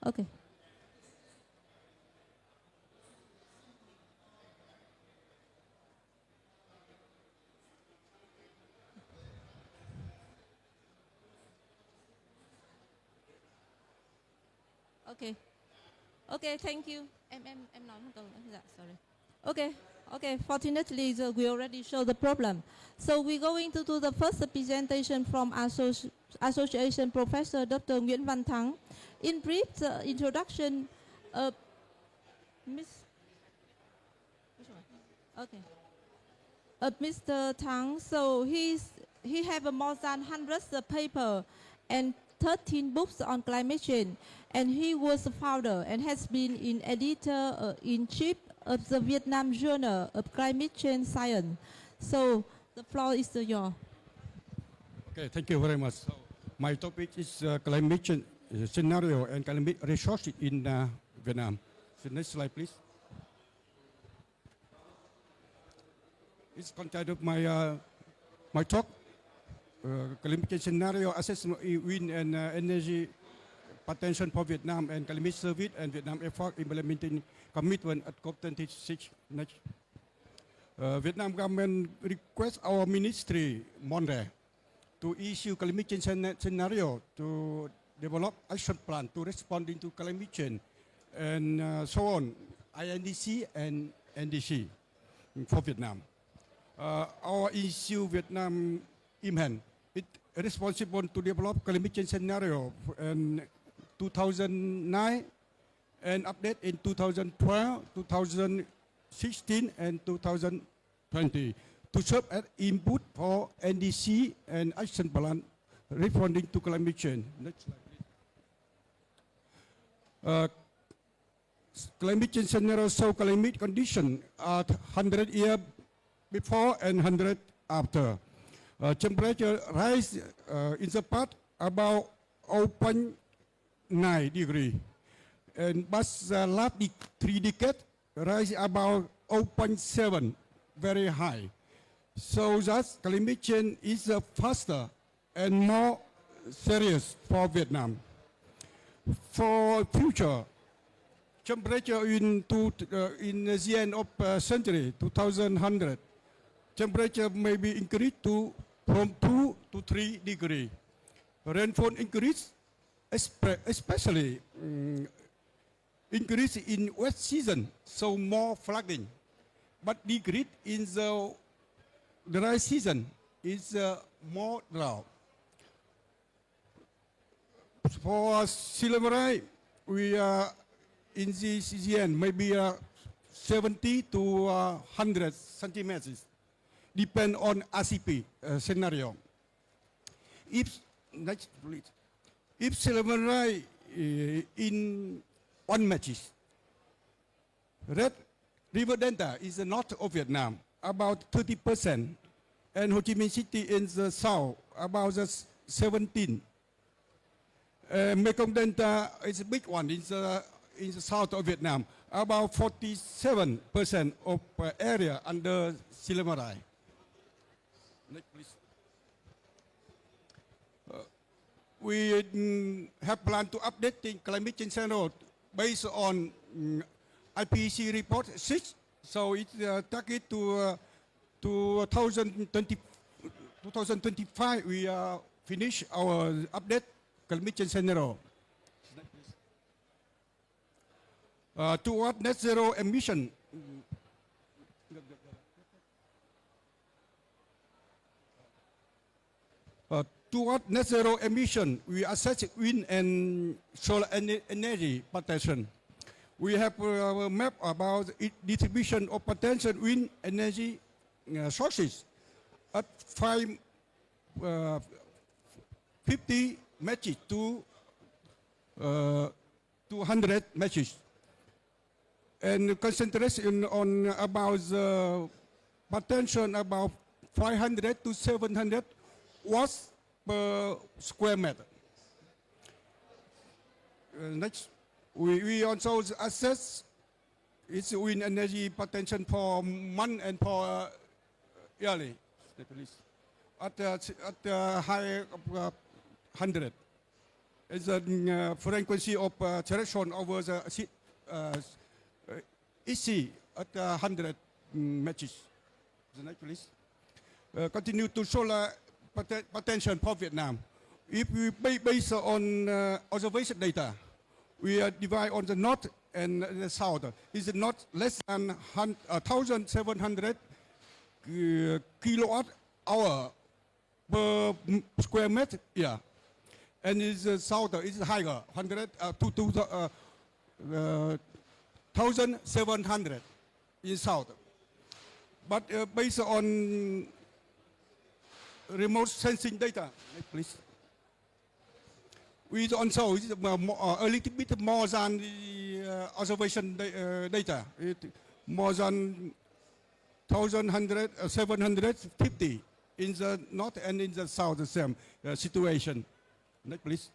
Okay. Okay. Okay, thank you. Em nói một câu nữa. Dạ, sorry. Okay, okay. Fortunately, we already showed the problem. So we're going to do the first presentation from Association Professor Dr. Nguyễn Văn Thắng. In brief, the introduction, Miss. Which one? Okay. Mr. Tang, so he have more than hundreds of papers and 13 books on climate change, and he was a founder and has been in editor-in-chief of the Viet Nam Journal of Climate Change Science. So the floor is yours. Okay, thank you very much. So my topic is climate change scenario and climate resources in Vietnam. So next slide, please. It's content of my talk. Climate change scenario assessment wind and energy potential for Vietnam and climate service and Vietnam effort implementing commitment at COP26 next. Vietnam government requests our ministry Monde to issue climate change scenario to develop action plan to respond to climate change and so on, INDC and NDC for Vietnam. Our issue Vietnam IMHAN is responsible to develop climate change scenario in 2009 and update in 2012, 2016 and 2020 to serve as input for NDC and action plan responding to climate change. Next slide, please. Climate change scenario show climate condition at 100 years before and 100 after. Temperature rise in the past about 0.9 degree, and but the last 3 decades rise about 0.7, very high. So that climate change is faster and more serious for Vietnam. For future, temperature in the end of century 2100, temperature may be increased to from 2 to 3 degrees. Rainfall increase, especially increase in wet season, so more flooding. But decrease in the dry season is more drought. For silvery, we are in this end maybe 70 to 100 centimeters. Depend on RCP scenario. If next, please. If silver in one matches, Red River Delta is the north of Vietnam, about 30%, and Ho Chi Minh City in the south, about 17. Mekong Delta is a big one in the south of Vietnam, about 47% of area under Silverai. Next, please. We have planned to update the climate change scenario based on IPCC report 6. So it's target to 2025. We finish our update climate change scenario. Toward net zero emission. Toward net zero emission, we assess wind and solar energy potential. We have a map about distribution of potential wind energy sources at 50 matches to 200 matches. And concentration on about the potential about 500 to 700 watts per square meter. Next, we also assess its wind energy potential for month and for yearly, at the high of 100. is a frequency of threshold over the EC at 100 matches. The next, please. Continue to solar potential for Vietnam. If we base on observation data, we divide on the north and the south. Is it not less than 1,700 kilowatt hour per square meter? Yeah. And is south is higher, 1,700 in south. But based on remote sensing data, please. We also a little bit more than the observation data, more than 750 in the north and in the south, the same situation. Next, please.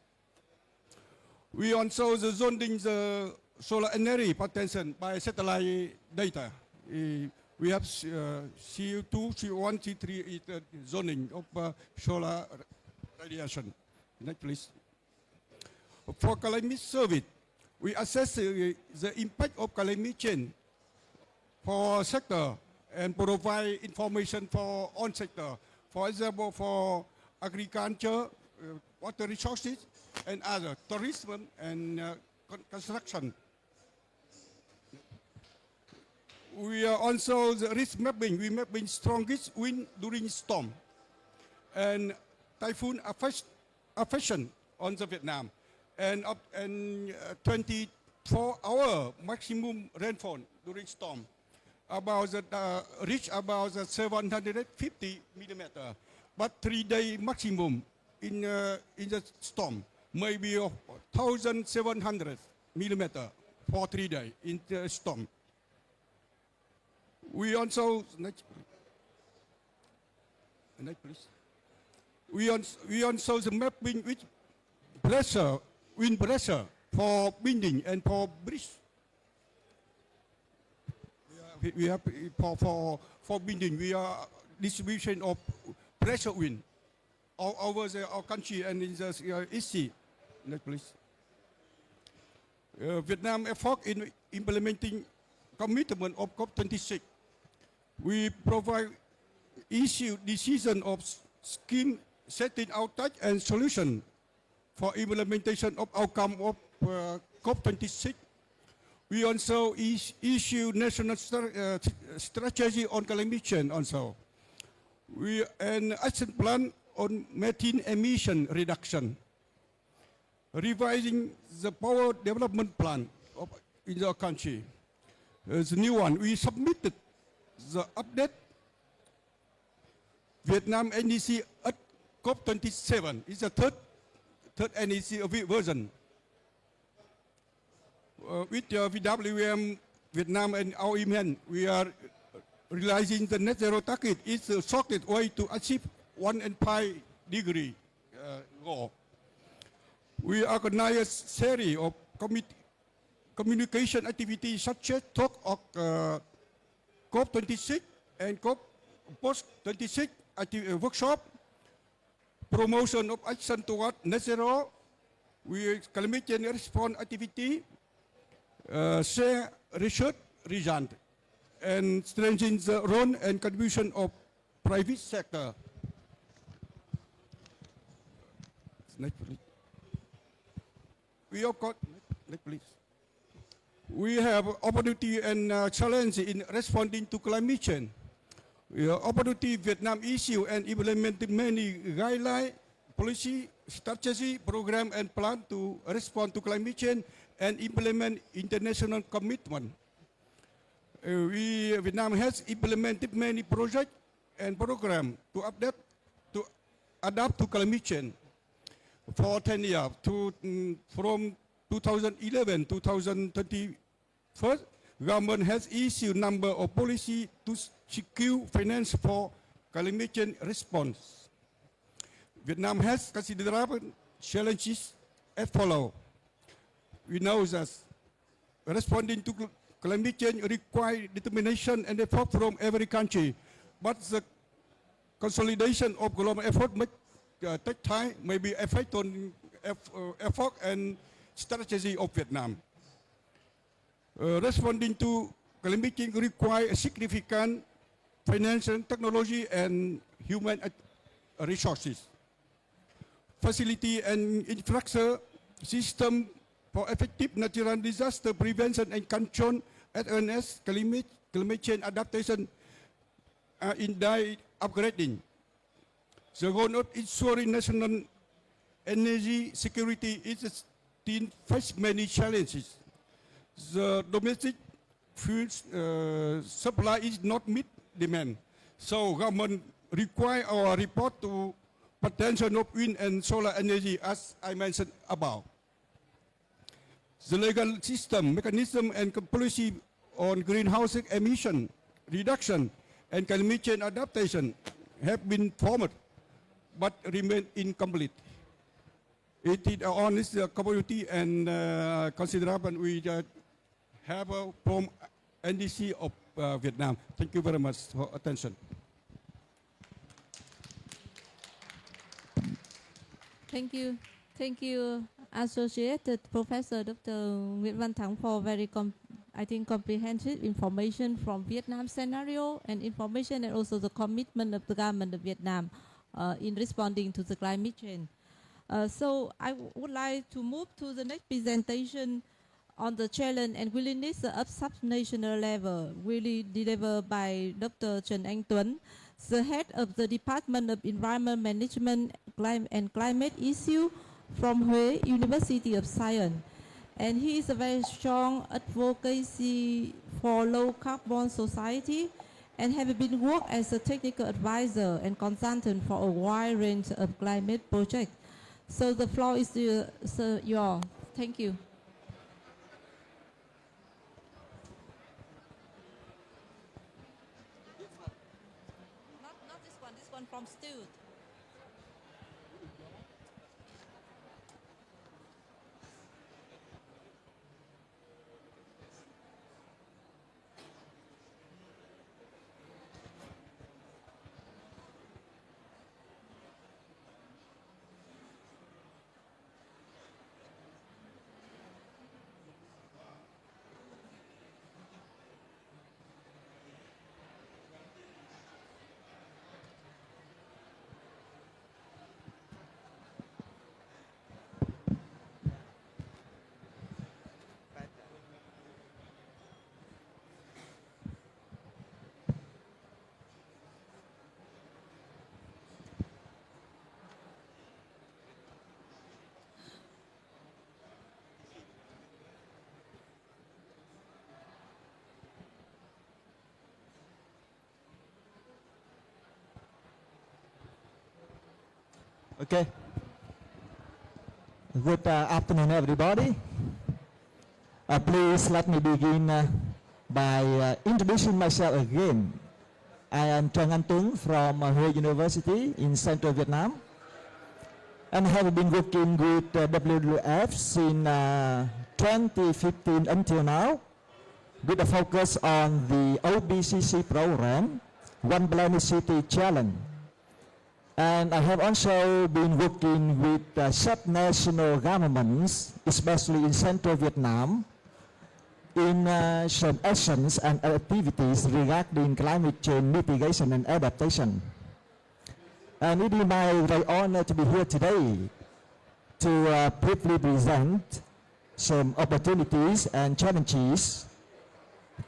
We also zoning the solar energy potential by satellite data. We have CO2, CO1, C3 zoning of solar radiation. Next, please. For climate survey, we assess the impact of climate change for sector and provide information for on sector. For example, for agriculture, water resources, and other tourism and construction. We are also the risk mapping. We mapping strongest wind during storm and typhoon affection on the Vietnam, and 24-hour maximum rainfall during storm. About reach about 750 millimeter, but 3-day maximum in the storm maybe 1,700 millimeter for 3 days in the storm. We also next please. We also the mapping with pressure, wind pressure for building and for bridge. We have for building. We are distribution of pressure wind all over our country and in the East Sea. Next, please. Vietnam effort in implementing commitment of COP26. We provide issue decision of scheme setting outage and solution for implementation of outcome of COP26. We also issue national strategy on climate change also. We an action plan on methane emission reduction. Revising the power development plan in our country. The new one, we submitted the update Vietnam NDC at COP27. It's the third NDC version. With VWM, Vietnam and our EMN, we are realizing the net zero target is the shortest way to achieve 1.5 degree goal. We organize a series of communication activities such as talk of COP26 and COP post-26 workshop, promotion of action toward net zero, we climate change response activity, share research result, and strengthen the role and contribution of private sector. Next, please. We have got, next, please. We have opportunity and challenge in responding to climate change. Opportunity Vietnam issue and implemented many guidelines, policy, strategy, program, and plan to respond to climate change and implement international commitment. Vietnam has implemented many projects and programs to adapt to climate change for 10 years. From 2011 to 2021, government has issued number of policy to secure finance for climate change response. Vietnam has considerable challenges as follows. We know that responding to climate change requires determination and effort from every country, but the consolidation of global effort may take time, may be effect on effort and strategy of Vietnam. Responding to climate change requires significant financial, technology, and human resources. Facility and infrastructure system for effective natural disaster prevention and control as well as climate change adaptation are in dire upgrading. The goal of ensuring national energy security is still face many challenges. The domestic fuel supply is not meet demand. So government require our report to potential of wind and solar energy as I mentioned above. The legal system, mechanism and policy on greenhouse emission reduction and climate change adaptation have been formed but remain incomplete. It is on this community and consideration we have from NDC of Vietnam. Thank you very much for attention. Thank you. Thank you, Associated Professor Dr. Nguyễn Văn Thắng, for very comprehensive information from Vietnam scenario and information and also the commitment of the government of Vietnam in responding to the climate change. So I would like to move to the next presentation on the challenge and willingness at subnational level, really delivered by Dr. Trần Anh Tuấn, the head of the Department of Environment Management and Climate Issue from Huế University of Science. And he is a very strong advocacy for low carbon society and have been worked as a technical advisor and consultant for a wide range of climate projects. So the floor is yours. Thank you. Not this one from Stu. Okay. Good afternoon, everybody. Please let me begin by introducing myself again. I am Trần Anh Tuấn from Huế University in Central Vietnam, and have been working with WWF since 2015 until now, with a focus on the OBCC program, One Planet City Challenge. And I have also been working with sub-national governments, especially in Central Vietnam, in some actions and activities regarding climate change mitigation and adaptation. And it is my great honor to be here today to briefly present some opportunities and challenges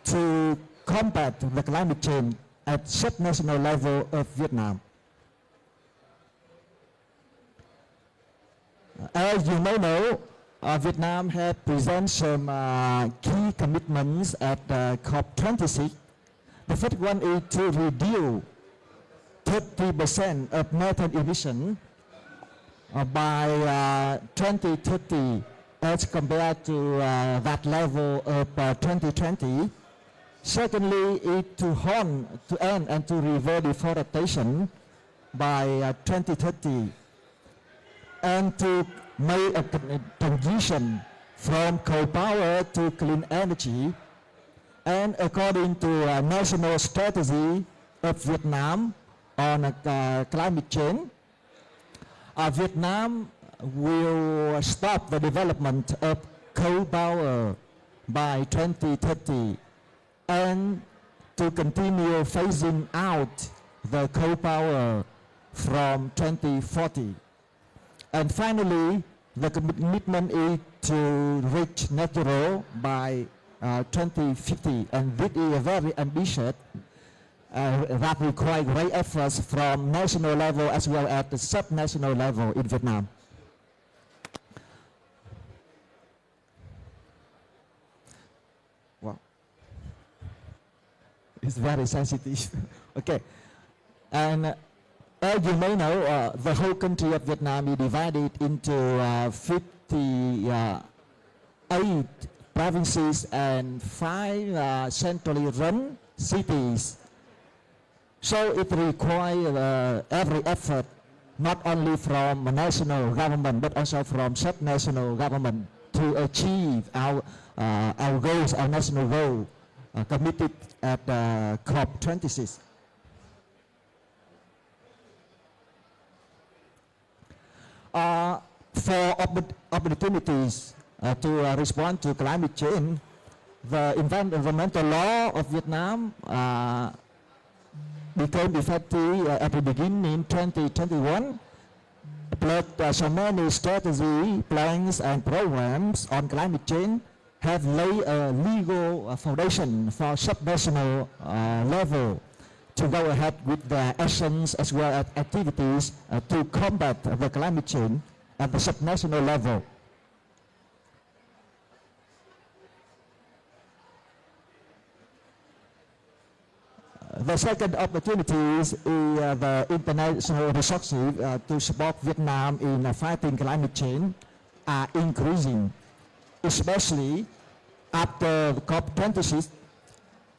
to combat the climate change at sub-national level of Vietnam. As you may know, Vietnam has presented some key commitments at COP26. The first one is to reduce 30% of methane emission by 2030 as compared to that level of 2020. Secondly, is to end and to reverse deforestation by 2030. And to make a transition from coal power to clean energy. And according to a national strategy of Vietnam on climate change, Vietnam will stop the development of coal power by 2030 and to continue phasing out the coal power from 2040. And finally, the commitment is to reach net zero by 2050, and this is a very ambitious that requires great efforts from national level as well as the sub-national level in Vietnam. Wow, it's very sensitive. Okay, and as you may know, the whole country of Vietnam is divided into 58 provinces and 5 centrally run cities. So it requires every effort, not only from national government, but also from sub-national government to achieve our goals, our national goal committed at COP26. For opportunities to respond to climate change, the environmental law of Vietnam became effective at the beginning in 2021, but so many strategy plans and programs on climate change have laid a legal foundation for sub-national level to go ahead with the actions as well as activities to combat the climate change at the sub-national level. The second opportunity is the international resources to support Vietnam in fighting climate change are increasing, especially after COP26.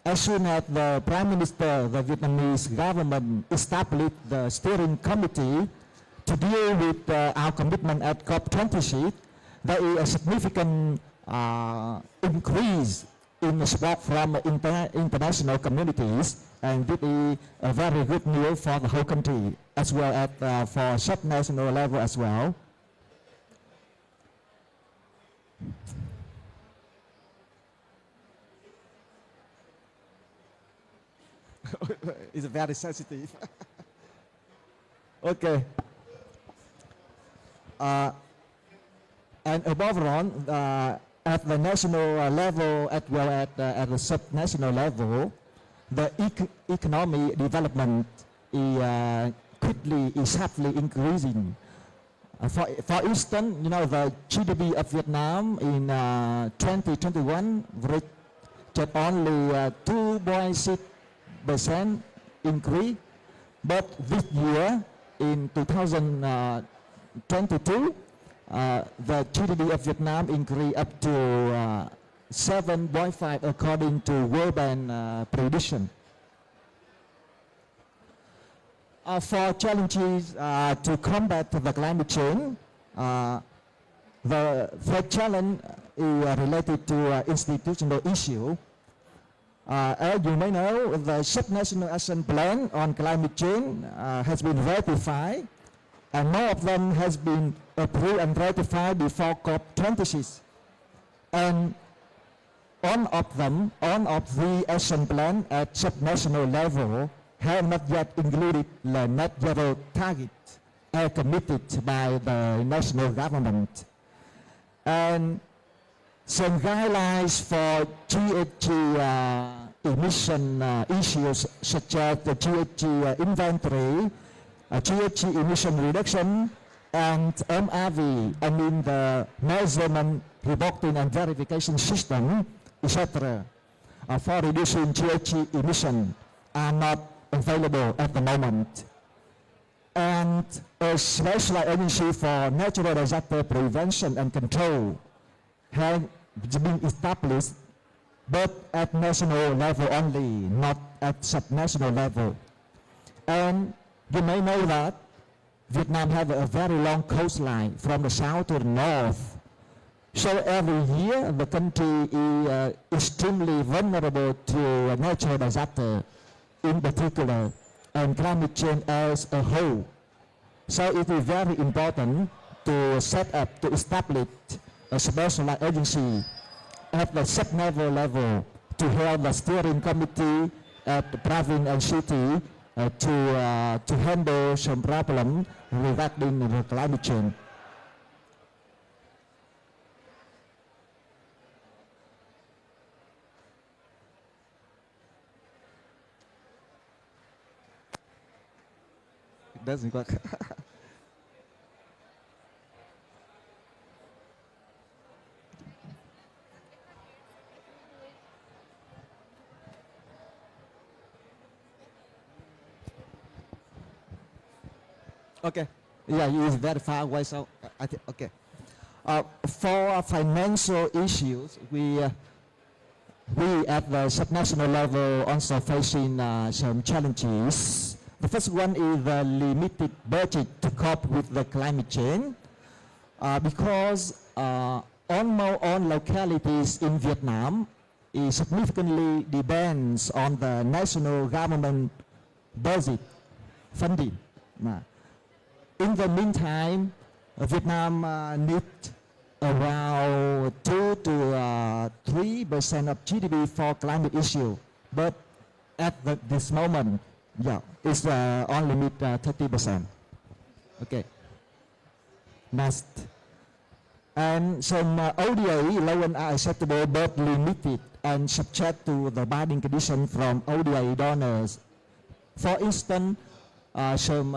As soon as the Prime Minister, the Vietnamese government established the steering committee to deal with our commitment at COP26, there is a significant increase in support from international communities, and this is a very good news for the whole country as well as for sub-national level as well. It's very sensitive. Okay. And above all, at the national level as well as at the sub-national level, the economic development is sharply increasing. For instance, you know, the GDP of Vietnam in 2021 reached only 2.6% increase, but this year in 2022, the GDP of Vietnam increased up to 7.5 according to World Bank prediction. For challenges to combat the climate change, the first challenge is related to institutional issue. As you may know, the sub-national action plan on climate change has been ratified, and more of them has been approved and ratified before COP26. And all of the action plan at sub-national level have not yet included the net zero target as committed by the national government. And some guidelines for GHG emission issues such as the GHG inventory, GHG emission reduction, and MRV, I mean the measurement, reporting and verification system, etc., for reducing GHG emission are not available at the moment. And a special agency for natural disaster prevention and control has been established, but at national level only, not at sub-national level. And you may know that Vietnam has a very long coastline from the south to the north. So every year the country is extremely vulnerable to natural disaster in particular, and climate change as a whole. So it is very important to set up, to establish a specialized agency at the sub-level to help the steering committee at the province and city to handle some problem regarding the climate change. It doesn't work. Okay. Yeah, he is very far away, so I think, okay. For financial issues, we at the subnational level also facing some challenges. The first one is the limited budget to cope with the climate change, because almost all localities in Vietnam significantly depends on the national government budget funding. In the meantime, Vietnam needs around 2 to 3% of GDP for climate issue, but at this moment, yeah, it's only meet 30%. Okay. Next. And some ODA loans are acceptable but limited and subject to the binding condition from ODA donors. For instance, some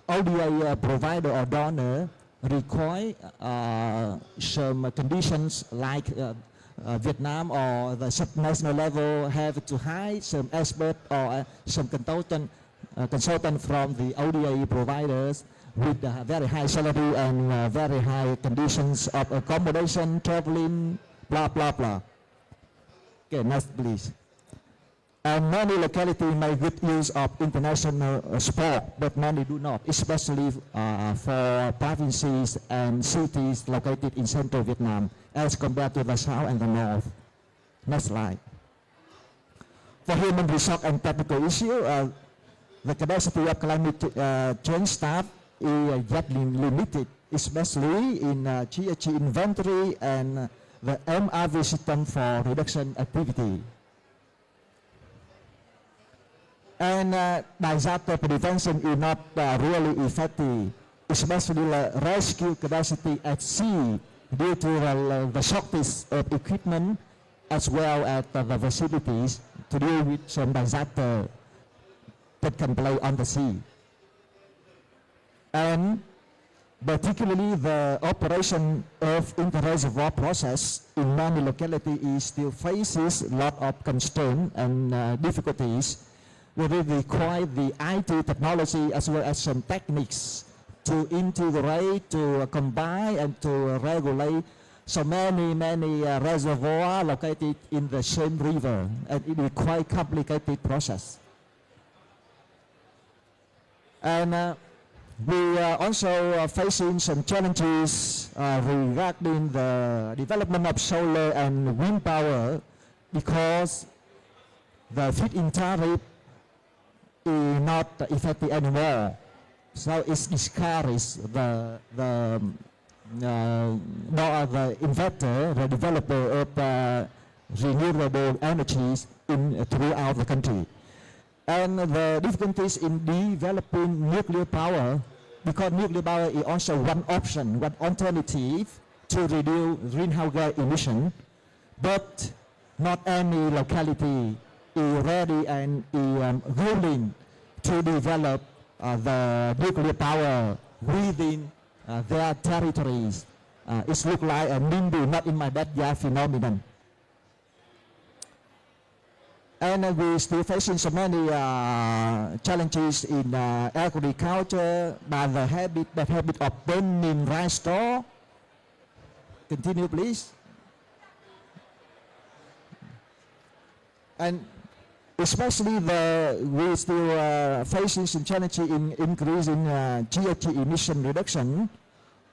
ODA provider or donor require some conditions like Vietnam or the subnational level have to hire some expert or some consultant from the ODA providers with very high salary and very high conditions of accommodation, traveling, blah, blah, blah. Okay, next please. And many localities make good use of international support, but many do not, especially for provinces and cities located in central Vietnam as compared to the south and the north. Next slide. For human resource and technical issue, the capacity of climate change staff is yet limited, especially in GHG inventory and the MRV system for reduction activity. And disaster prevention is not really effective, especially rescue capacity at sea due to the shortage of equipment as well as the facilities to deal with some disaster that can play on the sea. And particularly the operation of inter-reservoir process in many localities still faces a lot of constraints and difficulties. We require the IT technology as well as some techniques to integrate, to combine, and to regulate so many reservoirs located in the same river, and it is quite complicated process. And we are also facing some challenges regarding the development of solar and wind power because the feed-in tariff is not effective anymore, so it's discouraged the investor, the developer of renewable energies throughout the country. And the difficulties in developing nuclear power, because nuclear power is also one option, one alternative to reduce greenhouse gas emission, but not any locality is ready and is willing to develop the nuclear power within their territories. It looks like a NIMBY, not in my backyard phenomenon. And we still facing so many challenges in agriculture by the habit of burning rice straw. Continue, please. And especially we still facing some challenges in increasing GHG emission reduction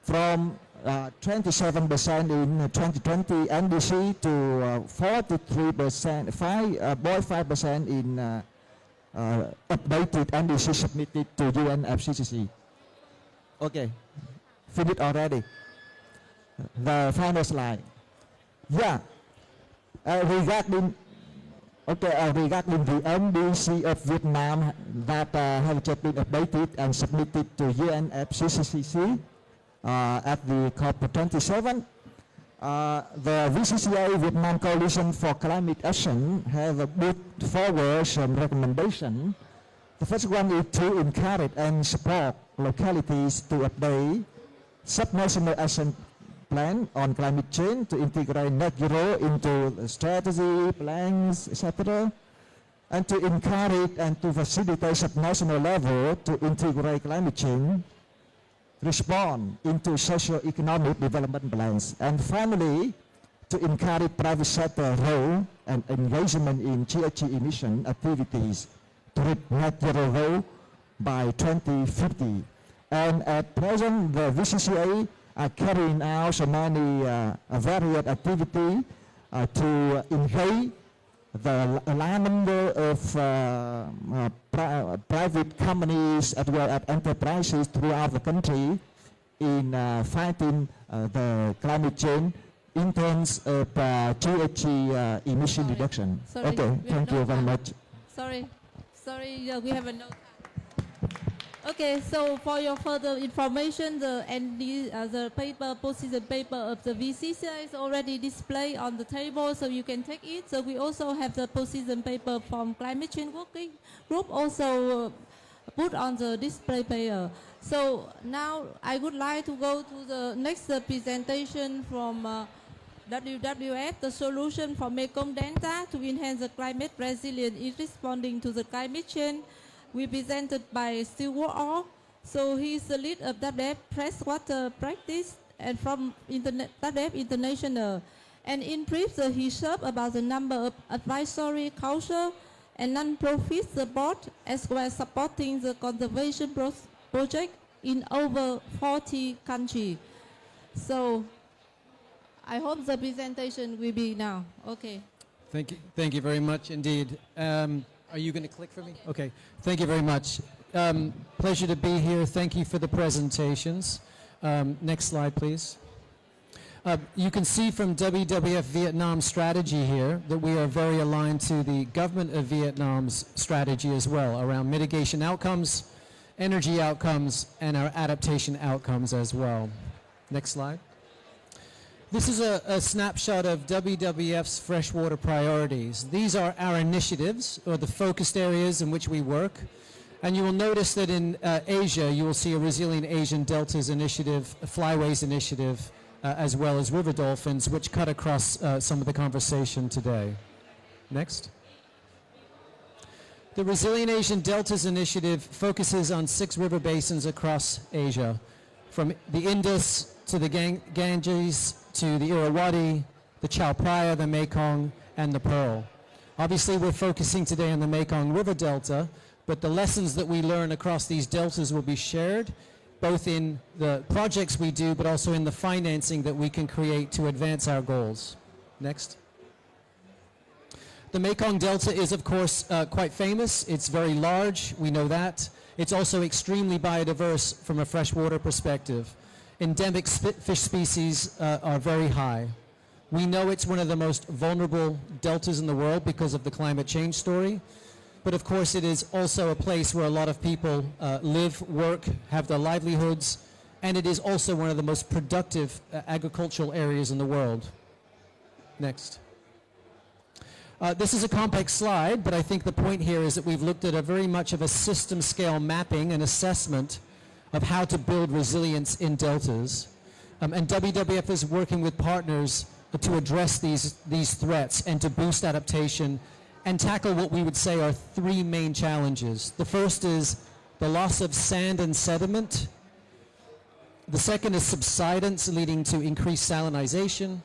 from 27% in 2020 NDC to 43%, 5.5% in updated NDC submitted to UNFCCC. Okay, finished already. The final slide. Yeah. Regarding the NDC of Vietnam that have just been updated and submitted to UNFCCC at the COP27, the VCCA Vietnam Coalition for Climate Action have put forward some recommendations. The first one is to encourage and support localities to update subnational action plan on climate change to integrate net zero into strategy, plans, etc. And to encourage and to facilitate subnational level to integrate climate change respond into socio-economic development plans. And finally, to encourage private sector role and engagement in GHG emission activities to reach net zero goal by 2050. And at present, the VCCA are carrying out so many various activities to engage the large number of private companies as well as enterprises throughout the country in fighting the climate change in terms of GHG emission reduction. Sorry, okay, thank you very much. Sorry, we have a no time. Okay, so for your further information, the paper, position paper of the VCCA is already displayed on the table, so you can take it. So we also have the position paper from Climate Change Working Group also put on the display paper. So now I would like to go to the next presentation from WWF, the solution for Mekong Delta to enhance the climate resilience in responding to the climate change. We presented by Stewart Orr. So he is the lead of WWF Freshwater Practice and from WWF International. And in brief, he served about the number of advisory council and non-profit support as well as supporting the conservation project in over 40 countries. So I hope the presentation will be now. Okay. Thank you very much indeed. Are you going to click for me? Okay. Thank you very much. Pleasure to be here. Thank you for the presentations. Next slide, please. You can see from WWF Vietnam's strategy here that we are very aligned to the government of Vietnam's strategy as well around mitigation outcomes, energy outcomes, and our adaptation outcomes as well. Next slide. This is a snapshot of WWF's freshwater priorities. These are our initiatives, or the focused areas in which we work. And you will notice that in Asia, you will see a Resilient Asian Deltas Initiative, a Flyways Initiative, as well as river dolphins, which cut across some of the conversation today. Next. The Resilient Asian Deltas Initiative focuses on 6 river basins across Asia, from the Indus to the Ganges, to the Irrawaddy, the Chao Phraya, the Mekong, and the Pearl. Obviously, we're focusing today on the Mekong River Delta, but the lessons that we learn across these deltas will be shared, both in the projects we do, but also in the financing that we can create to advance our goals. Next. The Mekong Delta is, of course, quite famous. It's very large, we know that. It's also extremely biodiverse from a freshwater perspective. Endemic fish species are very high. We know it's one of the most vulnerable deltas in the world because of the climate change story. But of course it is also a place where a lot of people live, work, have their livelihoods, and it is also one of the most productive agricultural areas in the world. Next. This is a complex slide, but I think the point here is that we've looked at a very much of a system scale mapping and assessment of how to build resilience in deltas. And WWF is working with partners to address these threats and to boost adaptation and tackle what we would say are 3 main challenges. The first is the loss of sand and sediment. The second is subsidence leading to increased salinization.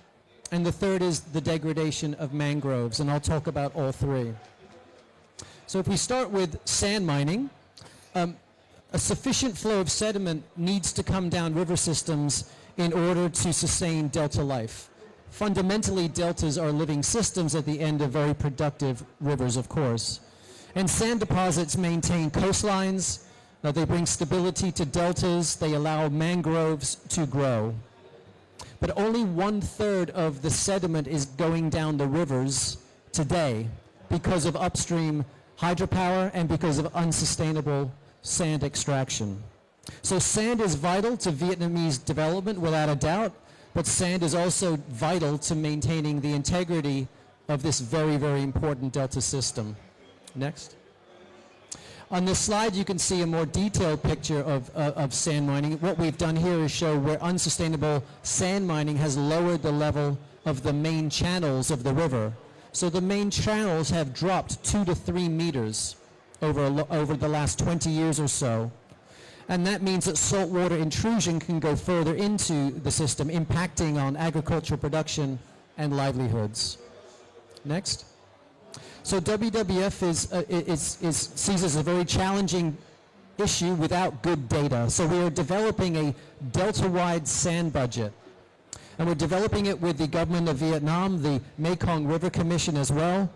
And the third is the degradation of mangroves, and I'll talk about all 3. So if we start with sand mining, a sufficient flow of sediment needs to come down river systems in order to sustain delta life. Fundamentally, deltas are living systems at the end of very productive rivers, of course. And sand deposits maintain coastlines, They bring stability to deltas. They allow mangroves to grow. But only 1/3 of the sediment is going down the rivers today because of upstream hydropower and because of unsustainable sand extraction. So sand is vital to Vietnamese development without a doubt, but sand is also vital to maintaining the integrity of this very, very important delta system. Next. On this slide, you can see a more detailed picture of sand mining. What we've done here is show where unsustainable sand mining has lowered the level of the main channels of the river. So the main channels have dropped 2 to 3 meters over the last 20 years or so. And that means that saltwater intrusion can go further into the system, impacting on agricultural production and livelihoods. Next. So WWF sees as a very challenging issue without good data. So we are developing a delta-wide sand budget. And we're developing it with the government of Vietnam, the Mekong River Commission as well.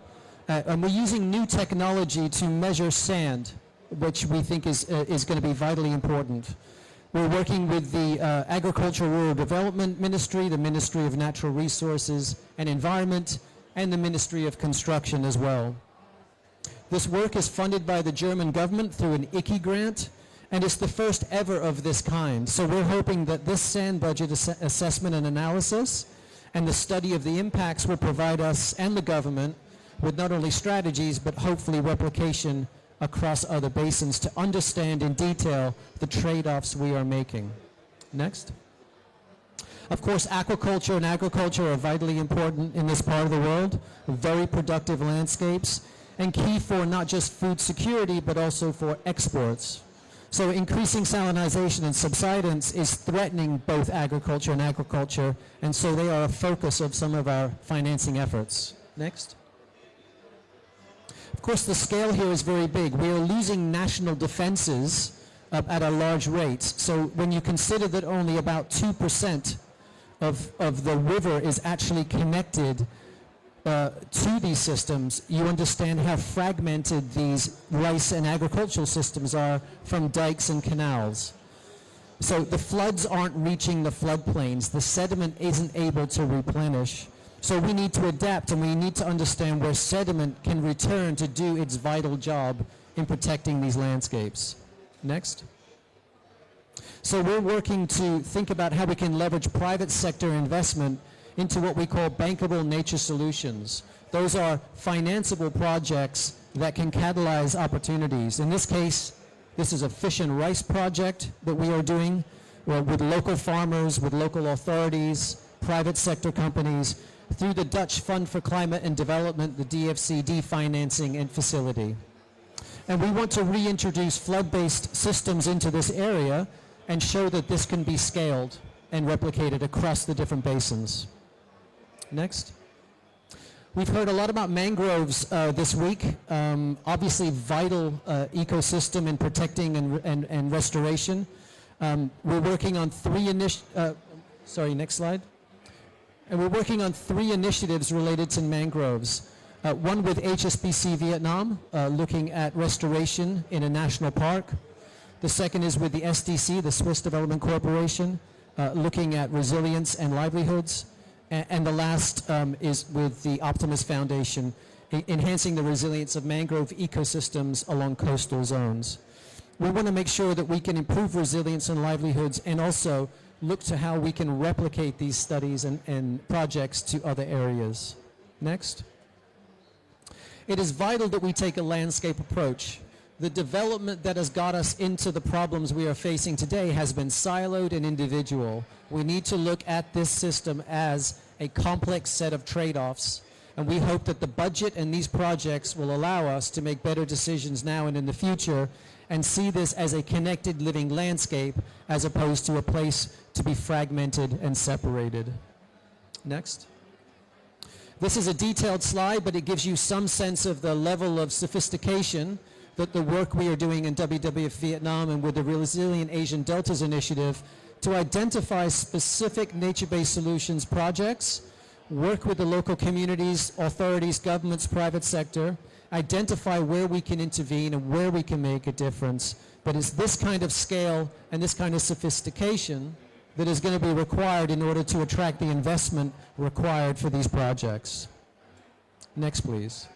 And we're using new technology to measure sand, which we think is going to be vitally important. We're working with the Agricultural Rural Development Ministry, the Ministry of Natural Resources and Environment, and the Ministry of Construction as well. This work is funded by the German government through an ICI grant, and it's the first ever of this kind. So we're hoping that this sand budget assessment and analysis and the study of the impacts will provide us and the government with not only strategies, but hopefully replication across other basins to understand in detail the trade-offs we are making. Next. Of course, aquaculture and agriculture are vitally important in this part of the world, very productive landscapes, and key for not just food security, but also for exports. So increasing salinization and subsidence is threatening both agriculture and aquaculture, and so they are a focus of some of our financing efforts. Next. Of course, the scale here is very big. We are losing national defenses at a large rate. So when you consider that only about 2% of the river is actually connected to these systems, you understand how fragmented these rice and agricultural systems are from dikes and canals. So the floods aren't reaching the floodplains. The sediment isn't able to replenish. So we need to adapt, and we need to understand where sediment can return to do its vital job in protecting these landscapes. Next. So we're working to think about how we can leverage private sector investment into what we call bankable nature solutions. Those are financeable projects that can catalyze opportunities. In this case, this is a fish and rice project that we are doing with local farmers, with local authorities, private sector companies, through the Dutch Fund for Climate and Development, the DFCD financing and facility. And we want to reintroduce flood-based systems into this area and show that this can be scaled and replicated across the different basins. Next. We've heard a lot about mangroves this week. Obviously vital ecosystem in protecting and restoration. We're working on next slide. And we're working on 3 initiatives related to mangroves. One with HSBC Vietnam, looking at restoration in a national park. The second is with the SDC, the Swiss Development Corporation, looking at resilience and livelihoods. And the last is with the Optimus Foundation, enhancing the resilience of mangrove ecosystems along coastal zones. We want to make sure that we can improve resilience and livelihoods and also look to how we can replicate these studies and projects to other areas. Next. It is vital that we take a landscape approach. The development that has got us into the problems we are facing today has been siloed and individual. We need to look at this system as a complex set of trade-offs, and we hope that the budget and these projects will allow us to make better decisions now and in the future and see this as a connected living landscape as opposed to a place to be fragmented and separated. Next. This is a detailed slide, but it gives you some sense of the level of sophistication that the work we are doing in WWF Vietnam and with the Resilient Asian Deltas Initiative to identify specific nature-based solutions projects, work with the local communities, authorities, governments, private sector, identify where we can intervene and where we can make a difference But it's this kind of scale and this kind of sophistication that is going to be required in order to attract the investment required for these projects. Next, please.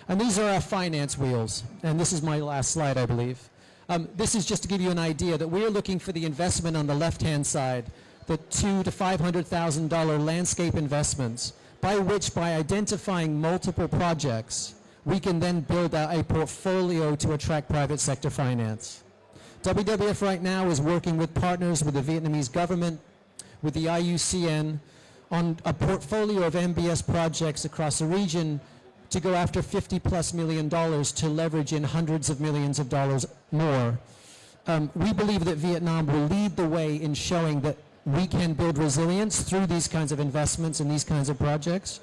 And these are our finance wheels. And this is my last slide, I believe. This is just to give you an idea that we are looking for the investment on the left-hand side, the $200,000 to $500,000 landscape investments, by identifying multiple projects, we can then build out a portfolio to attract private sector finance. WWF right now is working with partners with the Vietnamese government, with the IUCN, on a portfolio of MBS projects across the region to go after $50+ million to leverage in hundreds of millions of dollars more. We believe that Vietnam will lead the way in showing that we can build resilience through these kinds of investments and these kinds of projects.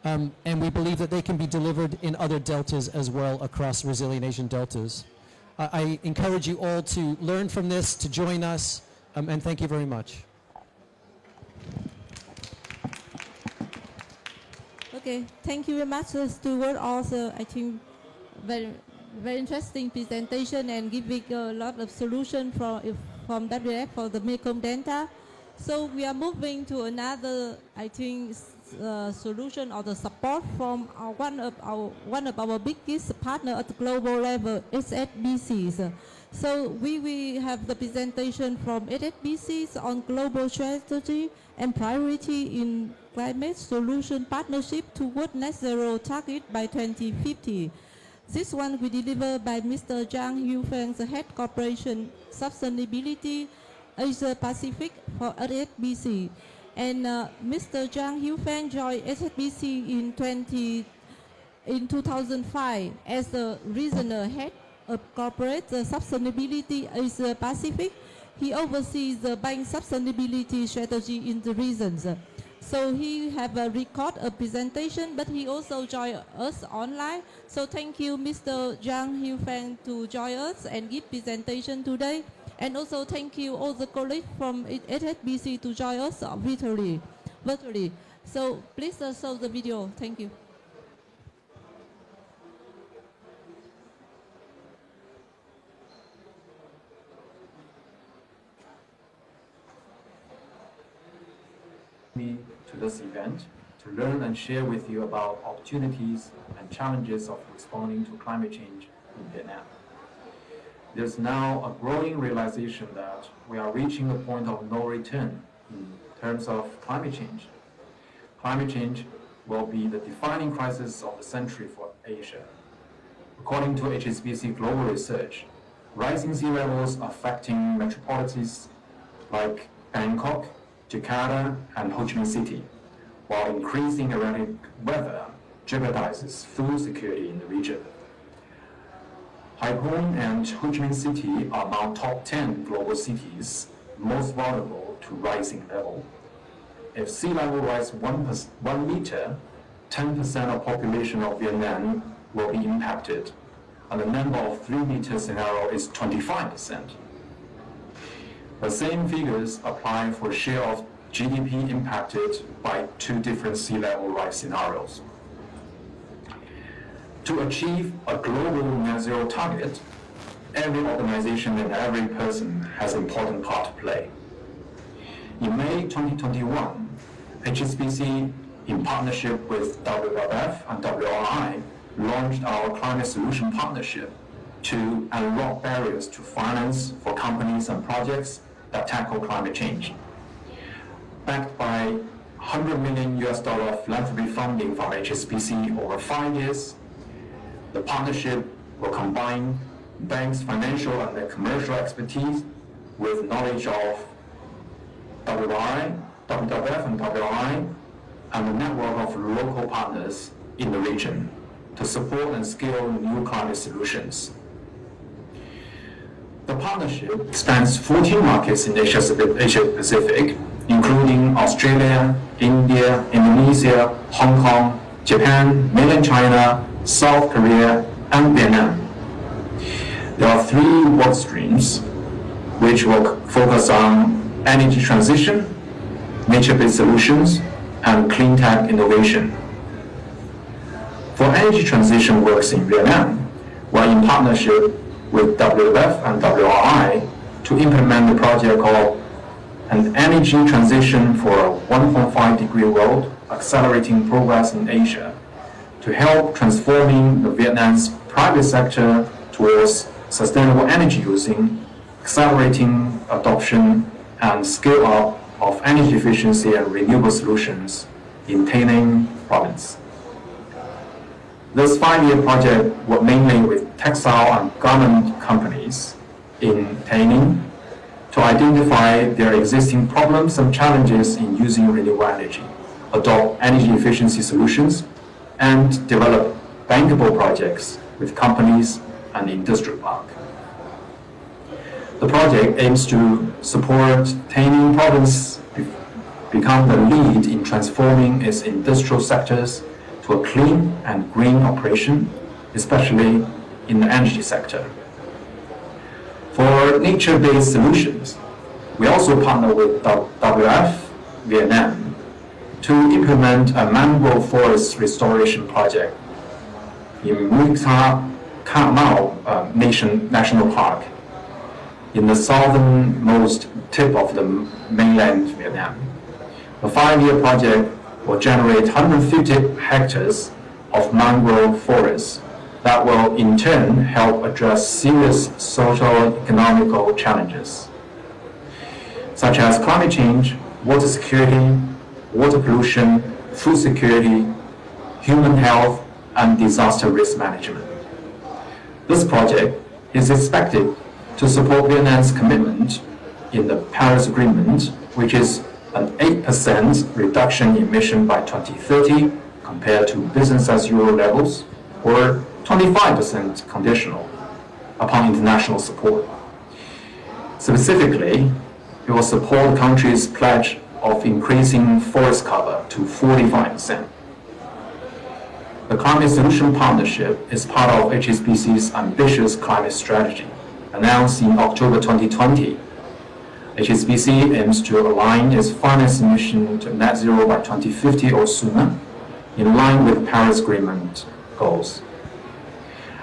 And we believe that they can be delivered in other deltas as well across resilient Asian deltas. I encourage you all to learn from this, to join us, and thank you very much. Okay, thank you very much, Stuart. Also, I think very interesting presentation and giving a lot of solution from WWF for the Mekong Delta. So we are moving to another, I think, solution or the support from one of our biggest partner at the global level, HSBC. So we will have the presentation from HSBC on global strategy and priority in climate solution partnership toward net zero target by 2050. This one will be delivered by Mr. Zhang Yufeng, the Head Corporation Sustainability Asia Pacific for HSBC. And Mr. Zhang Yufeng joined HSBC in 2005 as the regional head of corporate sustainability Asia Pacific. He oversees the bank sustainability strategy in the regions. So he have a record a presentation, but he also joined us online. So thank you, Mr. Zhang Yufeng, to join us and give presentation today. And also thank you all the colleagues from HSBC to join us virtually. So please show the video. Thank you. Me to this event to learn and share with you about opportunities and challenges of responding to climate change in Vietnam. There's now a growing realization that we are reaching a point of no return in terms of climate change. Climate change will be the defining crisis of the century for Asia. According to HSBC Global Research, rising sea levels affecting metropolises like Bangkok, Jakarta, and Ho Chi Minh City, while increasing erratic weather jeopardizes food security in the region. Haiphong and Ho Chi Minh City are now top 10 global cities most vulnerable to rising level. If sea level rise 1 meter, 10% of population of Vietnam will be impacted, and the number of 3-meter scenario is 25%. The same figures apply for share of GDP impacted by 2 different sea level rise scenarios. To achieve a global net zero target, every organization and every person has an important part to play. In May 2021, HSBC, in partnership with WWF and WRI, launched our Climate Solution Partnership to unlock barriers to finance for companies and projects that tackle climate change. Backed by $100 million philanthropy funding from HSBC over 5 years, the partnership will combine banks' financial and commercial expertise with knowledge of WWF and WRI, and the network of local partners in the region to support and scale new climate solutions. The partnership spans 14 markets in Asia Pacific, including Australia, India, Indonesia, Hong Kong, Japan, mainland China, South Korea, and Vietnam. There are 3 work streams which will focus on energy transition, nature-based solutions, and clean tech innovation. For energy transition works in Vietnam, we're in partnership with WWF and WRI to implement the project called An Energy Transition for a 1.5-degree World, Accelerating Progress in Asia, to help transforming the Vietnam's private sector towards sustainable energy using, accelerating adoption and scale up of energy efficiency and renewable solutions in Tainan province. This 5-year project worked mainly with textile and garment companies in Tainan to identify their existing problems and challenges in using renewable energy, adopt energy efficiency solutions, and develop bankable projects with companies and industrial park. The project aims to support Tainan province become the lead in transforming its industrial sectors to a clean and green operation, especially in the energy sector. For nature-based solutions, we also partner with WWF Viet Nam to implement a mangrove forest restoration project in Mui Ca Mau National Park in the southernmost tip of the mainland Vietnam. The 5-year project will generate 150 hectares of mangrove forests that will in turn help address serious socio-economical challenges, such as climate change, water security, water pollution, food security, human health, and disaster risk management. This project is expected to support Vietnam's commitment in the Paris Agreement, which is an 8% reduction in emission by 2030 compared to business as usual levels, or 25% conditional upon international support. Specifically, it will support the country's pledge of increasing forest cover to 45%. The Climate Solution Partnership is part of HSBC's ambitious climate strategy, announced in October 2020. HSBC aims to align its finance emission to net zero by 2050 or sooner, in line with Paris Agreement goals,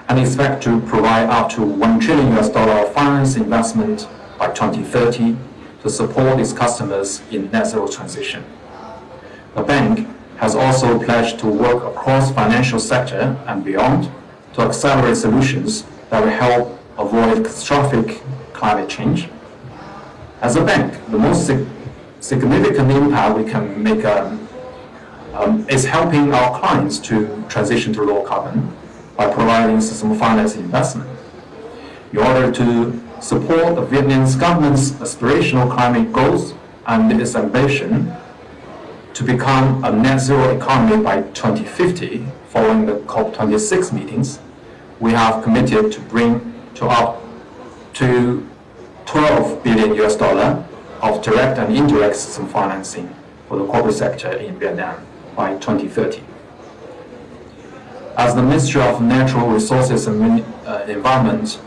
and expect to provide up to $1 trillion of finance investment by 2030 to support its customers in net zero transition. The bank has also pledged to work across financial sector and beyond to accelerate solutions that will help avoid catastrophic climate change. As a bank, the most significant impact we can make is helping our clients to transition to low carbon by providing sustainable finance investment. In order to support the Vietnamese government's aspirational climate goals and its ambition to become a net zero economy by 2050, following the COP26 meetings, we have committed to bring to up to $12 billion of direct and indirect system financing for the corporate sector in Vietnam by 2030. As the Ministry of Natural Resources and Environment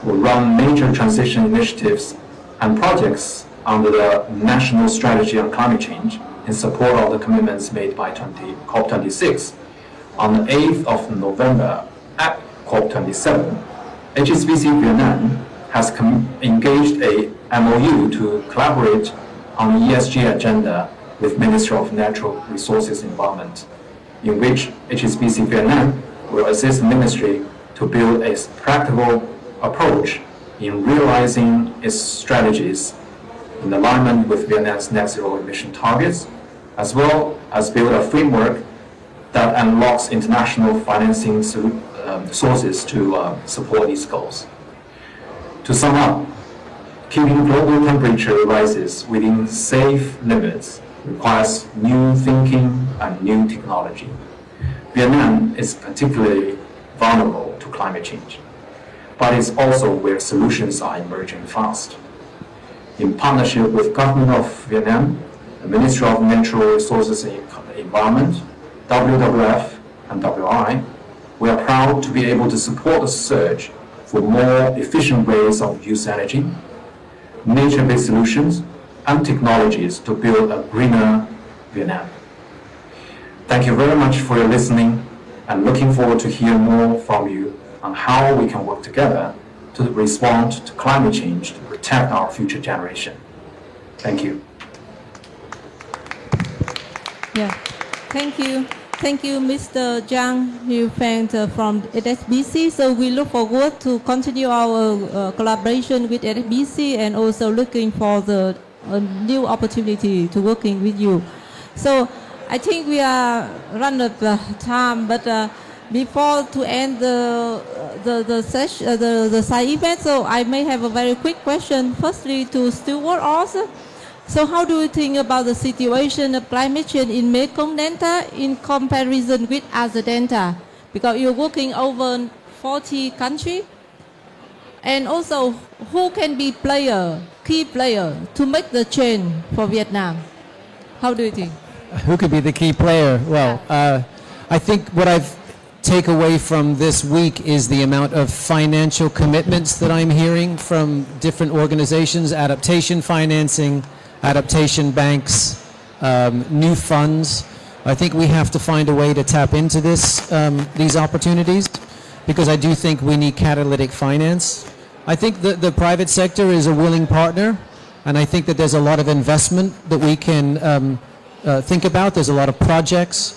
will run major transition initiatives and projects under the National Strategy on Climate Change in support of the commitments made by COP26, on the 8th of November at COP27, HSBC Vietnam has engaged a MOU to collaborate on the ESG agenda with Ministry of Natural Resources and Environment, in which HSBC Vietnam will assist the ministry to build a practical approach in realizing its strategies in alignment with Vietnam's net zero emission targets, as well as build a framework that unlocks international financing sources to support these goals. To sum up, keeping global temperature rises within safe limits requires new thinking and new technology. Vietnam is particularly vulnerable to climate change, but it's also where solutions are emerging fast. In partnership with Government of Vietnam, the Ministry of Natural Resources and Environment, WWF, and WRI, we are proud to be able to support the surge for more efficient ways of use energy, nature-based solutions, and technologies to build a greener Vietnam. Thank you very much for your listening, and looking forward to hear more from you on how we can work together to respond to climate change to protect our future generation. Thank you. Yeah, thank you. Thank you, Mr. Zhang Yufeng from HSBC. So we look forward to continue our collaboration with HSBC and also looking for the new opportunity to working with you. So I think we are run out of time, but before to end the session, the side event, so I may have a very quick question. Firstly, to Stuart also. So how do you think about the situation of climate change in Mekong Delta in comparison with other delta? Because you're working over 40 countries. And also, who can be key player to make the change for Vietnam? How do you think? Who could be the key player? Well, I think what I've take away from this week is the amount of financial commitments that I'm hearing from different organizations, adaptation financing, adaptation banks, new funds. I think we have to find a way to tap into these opportunities, because I do think we need catalytic finance. I think that the private sector is a willing partner, and I think that there's a lot of investment that we can think about. There's a lot of projects.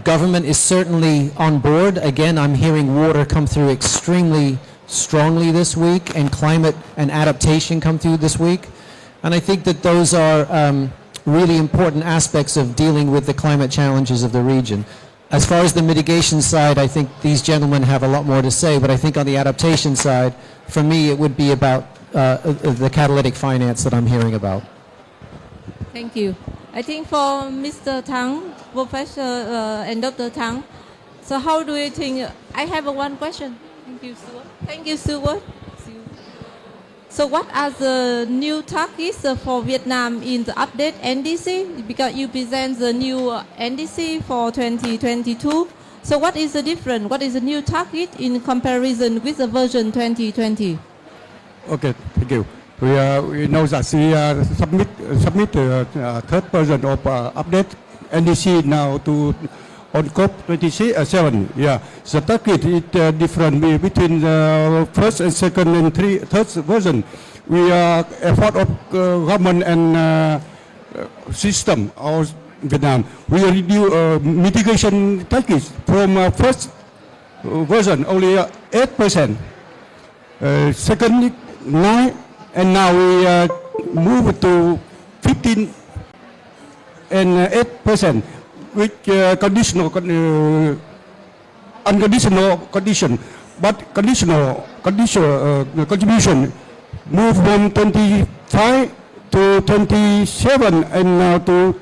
Government is certainly on board. Again, I'm hearing water come through extremely strongly this week, and climate and adaptation come through this week. And I think that those are really important aspects of dealing with the climate challenges of the region. As far as the mitigation side, I think these gentlemen have a lot more to say, but I think on the adaptation side, for me, it would be about the catalytic finance that I'm hearing about. Thank you. I think for Mr. Thang, Professor and Dr. Thang, so how do you think, I have one question. Thank you, Stuart. Thank you, Stuart. So what are the new targets for Vietnam in the update NDC? Because you present the new NDC for 2022. So what is the difference? What is the new target in comparison with the version 2020? Okay, thank you. We know that we submit third version of update NDC now to on COP27. Yeah, the target is different between the first and second and third version. We are effort of government and system of Vietnam. We reduce mitigation targets from first version only 8%, second 9%, and now we move to 15 and 8%. With unconditional condition, but conditional contribution move from 25 to 27 and now to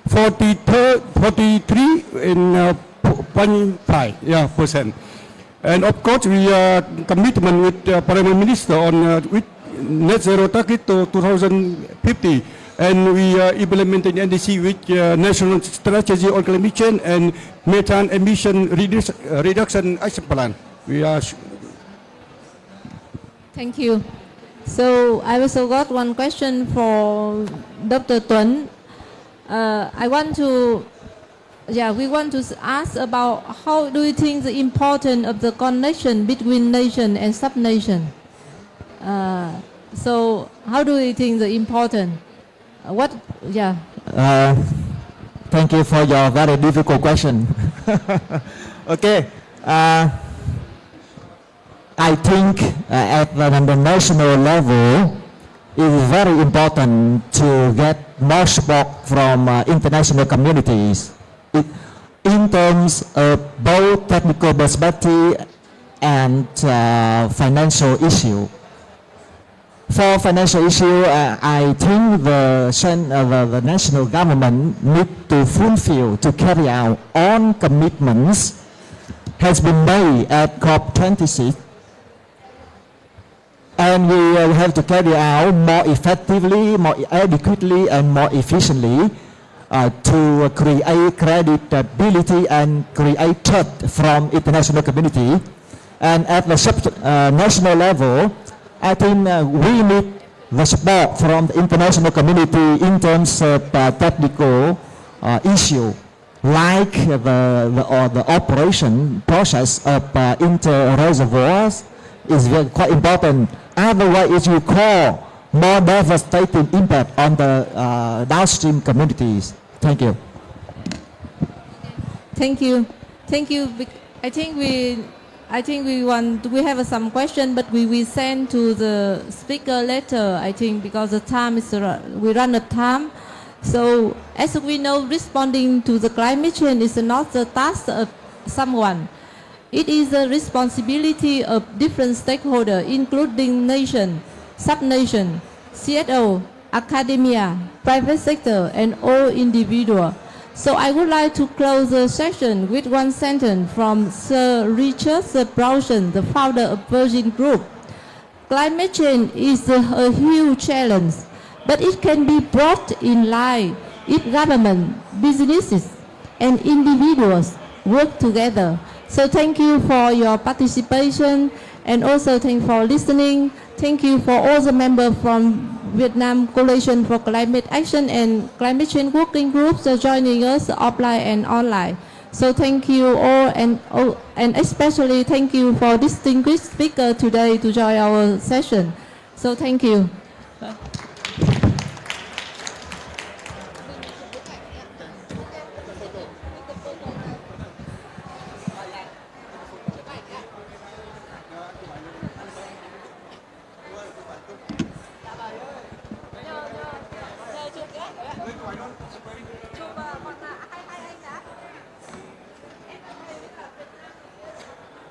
43 and 0.5 percent. And of course, we are commitment with Prime Minister on with net zero target to 2050. And we are implementing NDC with National Strategy on Climate Change and Methane Emission Reduction Action Plan. We are. Thank you. So I also got one question for Dr. Tuấn. We want to ask about how do you think the importance of the connection between nation and sub-nation? So how do you think the importance? Thank you for your very difficult question. Okay. I think at the national level, it is very important to get more support from international communities in terms of both technical perspective and financial issue. For financial issue, I think the national government need to fulfill, to carry out all commitments has been made at COP26, and we have to carry out more effectively, more adequately, and more efficiently to create credibility and create trust from international community. And at the national level, I think we need the support from the international community in terms of technical issue, like the operation process of inter-reservoirs is quite important. Otherwise, it will cause more devastating impact on the downstream communities. Thank you. Thank you. Thank you. I think we have some question, but we will send to the speaker later, I think, because the time is, we run out of time. So as we know, responding to the climate change is not the task of someone. It is the responsibility of different stakeholders, including nation, sub-nation, CSO, academia, private sector, and all individuals. So I would like to close the session with one sentence from Sir Richard Branson, the founder of Virgin Group. Climate change is a huge challenge, but it can be brought in line if government, businesses, and individuals work together. So thank you for your participation, and also thank you for listening. Thank you for all the members from Viet Nam Coalition for Climate Action and Climate Change Working Groups joining us offline and online. So thank you all, and especially thank you for distinguished speaker today to join our session. So thank you.